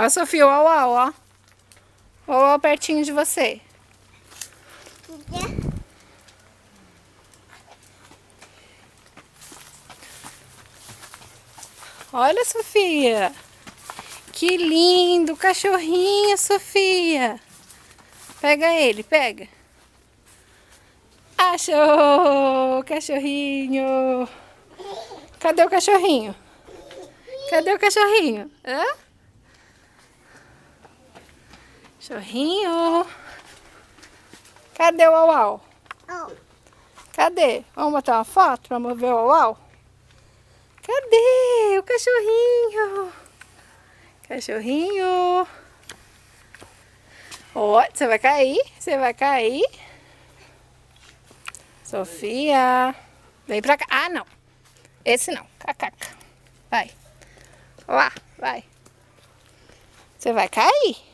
Ó, Sofia, o uau, ó. O uau pertinho de você. Olha, Sofia. Que lindo cachorrinho, Sofia. Pega ele, pega. Achou, cachorrinho. Cadê o cachorrinho? Cadê o cachorrinho? Hã? Cachorrinho. Cadê o uau? Cadê? Vamos botar uma foto para mover o uau? Cadê o cachorrinho? Cachorrinho. Ó, você vai cair, você vai cair. Sofia. Vem pra cá. Ah, não. Esse não. Cacaca. Vai. Lá, vai. Você vai cair.